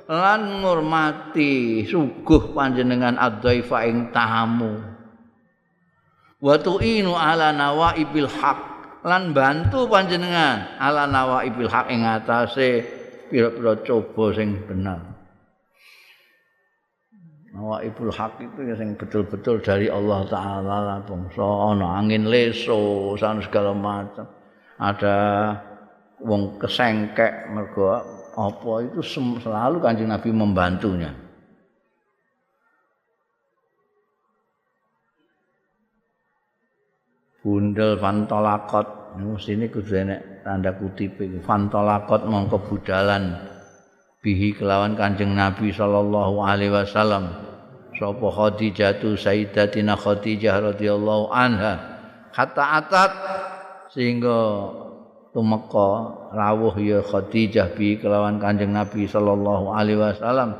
lan ngurmati suguh panjenengan ad-dhaifa ing tamu. Wa tu'inu ala nawaibil haq lan bantu panjenengan ala nawaibil haq ing atase pira-pira coba sing bener. Nawaibul haq itu ya sing betul-betul dari Allah taala lah bangsa ana angin leso san segala macam. Ada wong kesengkek mergo apa itu selalu Kanjeng Nabi membantunya. Bundel fantolakot mestine kudu enek tanda kutip iki fantolakot mongko budalan bihi kelawan Kanjeng Nabi sallallahu alaihi wasallam sapa Khadijah tu Sayyidatina Khadijah radhiyallahu anha hatta atat sehingga tumeka rawuh ya Khadijah bi kelawan Kanjeng Nabi sallallahu alaihi wasallam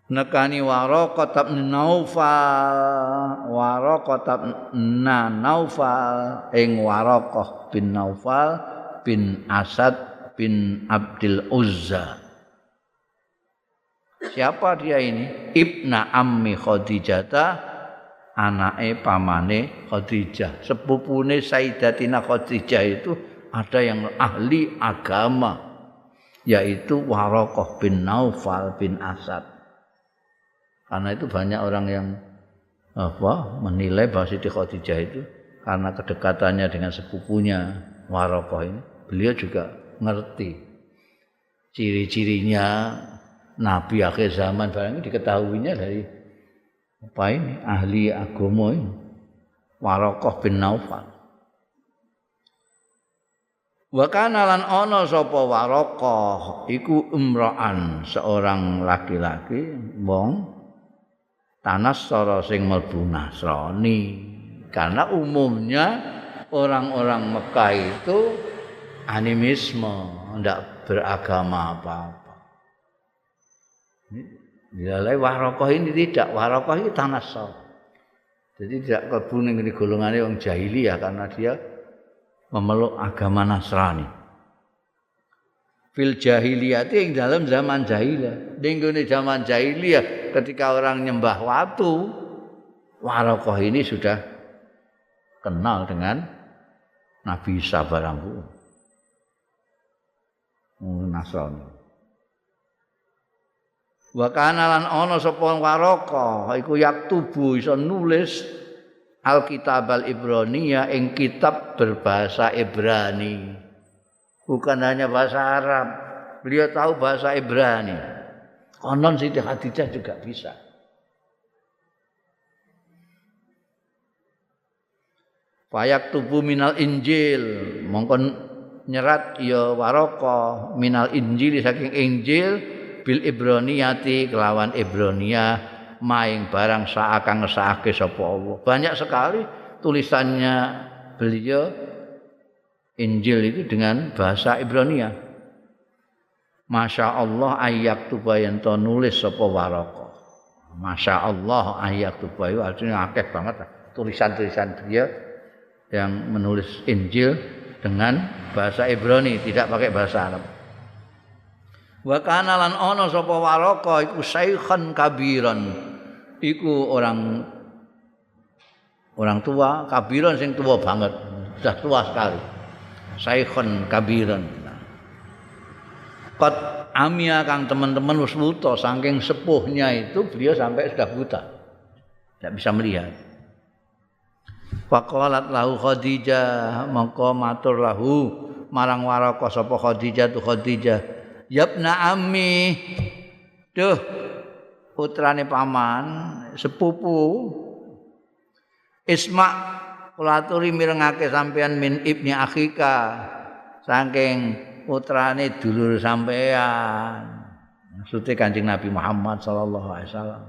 nekani Waraqah bin Naufal ing Waraqah bin Naufal bin Asad bin Abdul Uzza. Siapa dia ini? Ibna ammi Khadijah, anake pamane Khadijah. Sepupune Sayyidatina Khadijah itu ada yang ahli agama, yaitu Waraqah bin Naufal bin Asad. Karena itu banyak orang yang menilai bahwa Siti Khadijah itu karena kedekatannya dengan sepupunya Waraqah ini, beliau juga ngerti ciri-cirinya Nabi akhir zaman barang ini diketahuinya dari apa ini ahli agama ini Waraqah bin Naufal. Wa kana lan ana sapa Waraqah iku imra'an seorang laki-laki wong tanassara sing mlebu Nasrani. Karena umumnya orang-orang Mekah itu animisme, tidak beragama apa-apa. Dilai Waraqah ini tidak, Waraqah ini tanassar. Jadi tidak klebu ning golongane wong jahiliyah karena dia memeluk agama Nasrani. Fil jahiliyah itu yang dalam zaman jahiliyah. Ning zaman jahiliyah ketika orang nyembah watu, Waraqah ini sudah kenal dengan Nabi Isa barangku. Nasrani. Wa kana lan ana sapa Waraqah iku yaktubu iso nulis Alkitab al-Ibraniyah ing kitab berbahasa Ibrani. Bukan hanya bahasa Arab, beliau tahu bahasa Ibrani. Konon Siti Khadijah juga bisa. Fayaktubu minal Injil, mongko nyerat ya Waraqah minal Injil saking Injil bil Ibraniyati kelawan Ibraniyah maing barang saakang ngesake sapa Allah. Banyak sekali tulisannya beliau Injil itu dengan bahasa Ibraniyah. Masya Allah ayat tubayan to nulis sapa Waraqah. Masya Allah ayat tubayu artinya akeh banget tulisan-tulisan dia yang menulis Injil dengan bahasa Ibrani, tidak pakai bahasa Arab. Wa kana lan ana sapa Waraqah iku syaikhan kabiran. Iku orang tua, kabiran sing tua banget, sudah tua sekali. Syaikhan kabiran. Qad amia kang teman-teman wis buta saking sepuhnya itu beliau sampai sudah buta. Tidak bisa melihat. Faqalat lahu Khadijah mangko matur lahu marang Waraqah sapa Khadijah tu Khadijah Yabna ammi, duh putrane paman, sepupu. Isma kula aturi mirengake sampean min ibni akhika, saking putrane dulur sampean. Maksudnya Kanjeng Nabi Muhammad sallallahu alaihi wasallam.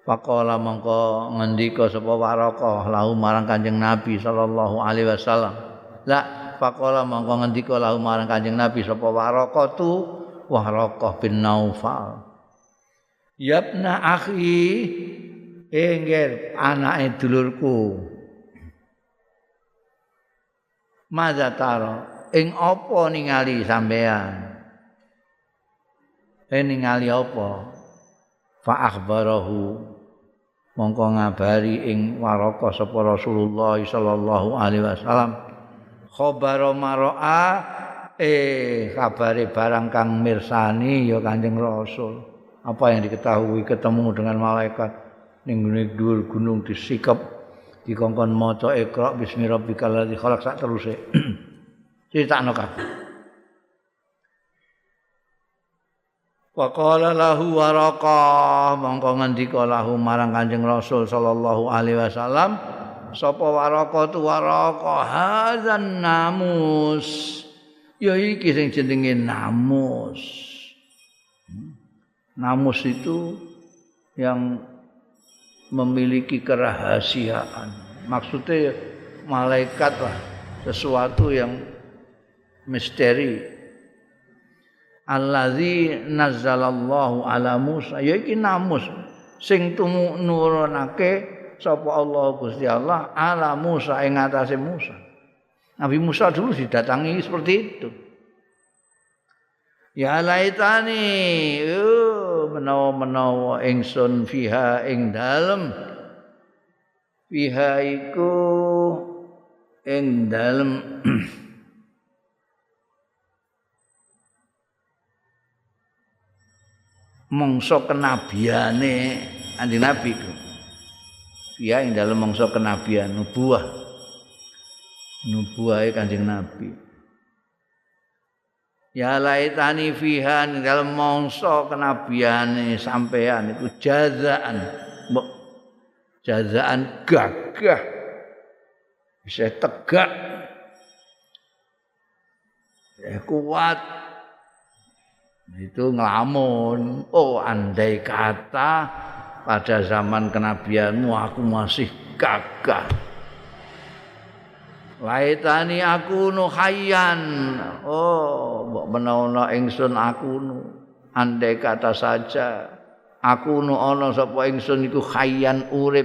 Faqala mongko ngendika sapa Waraqah lahu marang Kanjeng Nabi sallallahu alaihi wasallam. La faqala mongko ngendika lahu marang Kanjeng Nabi sapa Waraqah tu Waraqah bin Naufal. Yabna akhi engger anake dulurku. Madza taro ing apa ningali sampean? Ningali apa? Fa akhbarahu mongko ngabari ing Waraka sapa Rasulullah sallallahu alaihi wasallam khabara maraa kabare barang kang mirsani ya Kanjeng Rasul. Apa yang diketahui ketemu dengan malaikat ning dhuwur gunung disikap dikongkon maca Iqra bismi rabbikal ladzi khalaq sak teruse. Critakno kabeh. Wa qala lahu Waraqah mongko ngendika lahu marang Kanjeng Rasul sallallahu alaihi wasallam sapa Waraqah tu Waraqah hadzan namus ya iki sing jenenge namus. Namus itu yang memiliki kerahasiaan. Maksudnya malaikat lah, sesuatu yang misteri. Allazi nazzalallahu ala Musa. Ya iki namus sing nurunake sapa Allah Gusti Allah ala Musa ing atase Musa. Nabi Musa dulu didatangi seperti itu. Ya laitani menawa-menawa ingsun fiha ing dalem fiha iku ing dalem mangsa kenabiane Kanjeng Nabi ku fiha ing dalem mangsa kenabian nubuwahe Kanjeng Nabi. Ya laitani fiha ing dalem mangsa kenabiane sampean iku jazaan gagah bisa tegak ya kuat itu ngelamun andai kata pada zaman kenabianmu aku masih gagah. Laitani aku nu hayyan mbok menawa ingsun aku nu andai kata saja aku nu ana sapa ingsun iku hayyan urip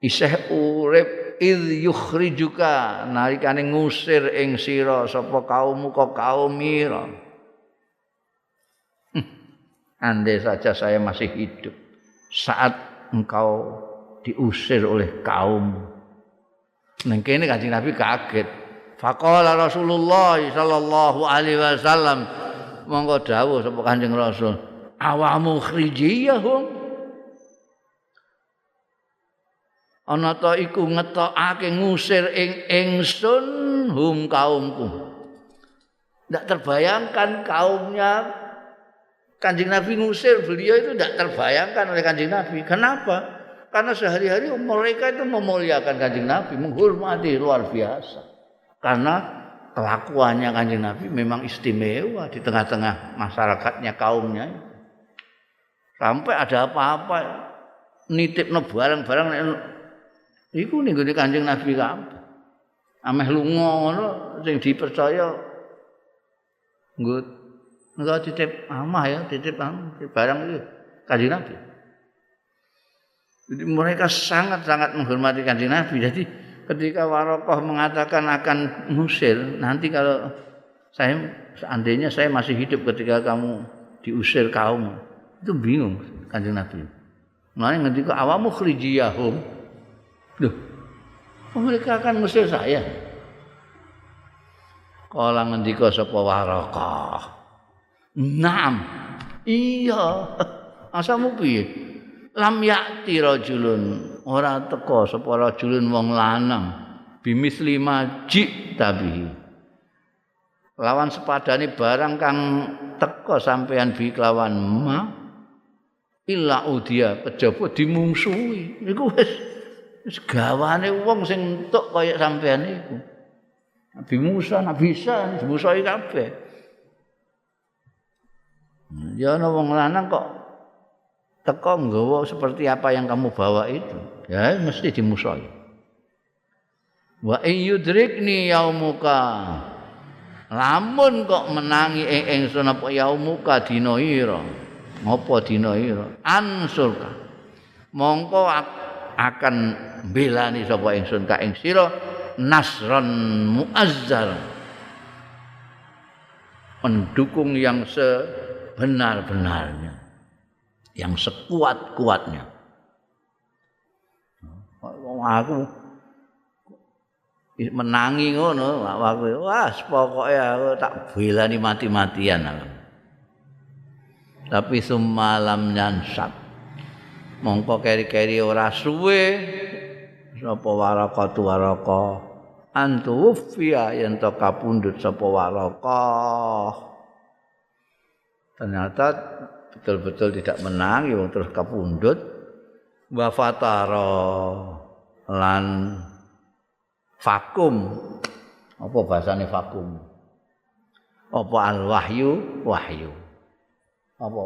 isih urip id yukhrijuka nalikane ngusir ing sira sapa kaummu ka kaumira. Andai saja saya masih hidup saat engkau diusir oleh kaummu. Nang kene Kanjeng Nabi kaget. Faqala Rasulullah sallallahu alaihi wasallam monggo dawuh sapa Kanjeng Rasul, awamu khrijiyahum. Ana ta iku ngetokake ngusir ing ingsun hum kaumku. Ndak terbayangkan kaumnya Kanjeng Nabi ngusir beliau itu ndak terbayangkan oleh Kanjeng Nabi. Kenapa? Karena sehari-hari mereka itu memuliakan Kanjeng Nabi, menghormati luar biasa. Karena kelakuannya Kanjeng Nabi memang istimewa di tengah-tengah masyarakatnya, kaumnya. Sampai ada apa-apa nitipno barang-barang iku ning gone Kanjeng Nabi kabeh. Ameh lunga ngono sing dipercaya engko titip amah ya, titip barang itu Kanjeng Nabi. Jadi mereka sangat-sangat menghormati Kanjeng Nabi. Jadi ketika Waraqah mengatakan akan mengusir, nanti kalau seandainya saya masih hidup ketika kamu diusir kaum, itu bingung Kanjeng Nabi. Makanya ngendika awamu khrijiyahum. Loh, mereka akan mengusir saya. Kala ngendika sapa Waraqah. Naam. Iya. Asamu piye? Lam yakti rajulun ora teka sapa rajulun wong lanang bimisli maji tabihi lawan sepadane barang kang teka sampean bi kelawan ma illa udia kejaba dimungsuhi niku wis gawane wong sing entuk kaya sampean iku Nabi Musa Nabi Isa dimusuhi kabeh ya ana wong lanang kok teko nggawa seperti apa yang kamu bawa itu ya mesti dimusuhi. Wa yudrikni yaumuka lamun kok menangi ing ingsun apa yaumuka dina ira ngopo dina iki ansurka mongko akan belani sapa ingsun ka ing sira nasran muazzar mendukung yang sebenar-benarnya yang sekuat-kuatnya aku menangi ngono aku wah pokoke aku tak belani mati-matian aku. Tapi summalam nyansab mongko keri-keri ora suwe sapa waraqatu waraqah antuwfiya yen to kapundhut sapa waraqah ternyata betul-betul tidak menang ya terus kapundhut wa fatara lan vakum apa bahasane vakum apa al wahyu apa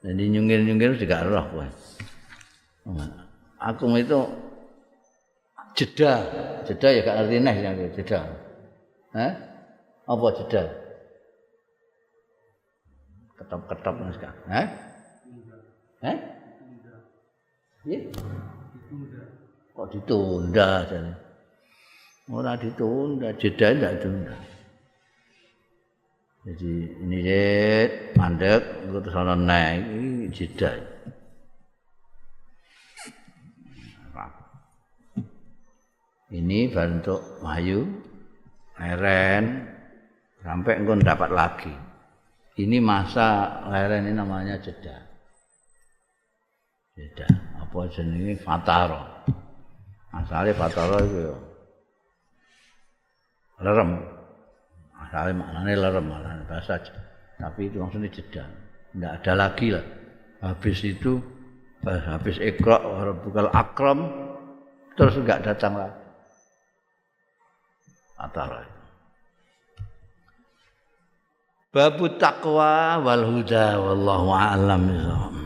jadi nyungir-nyungir juga roh kowe aku itu jeda ya gak ngerti neh jeda apa jeda ketop-ketop mas Kak iya kok ditunda jane ora ditunda jeda ndak ditunda jadi ini mandek terus ana neh iki jeda ini bentuk wahyu leren sampai engko dapat lagi ini masa leren ini namanya jeda apa jenenge fatara asale fatara iku ya lerem asale maknane lerem maknane bahasa tapi itu maksudnya jeda enggak ada lagi lah habis itu habis Iqra rabbukal akram terus enggak datang lagi fatara Babu taqwa wal huda wallahu a'lam.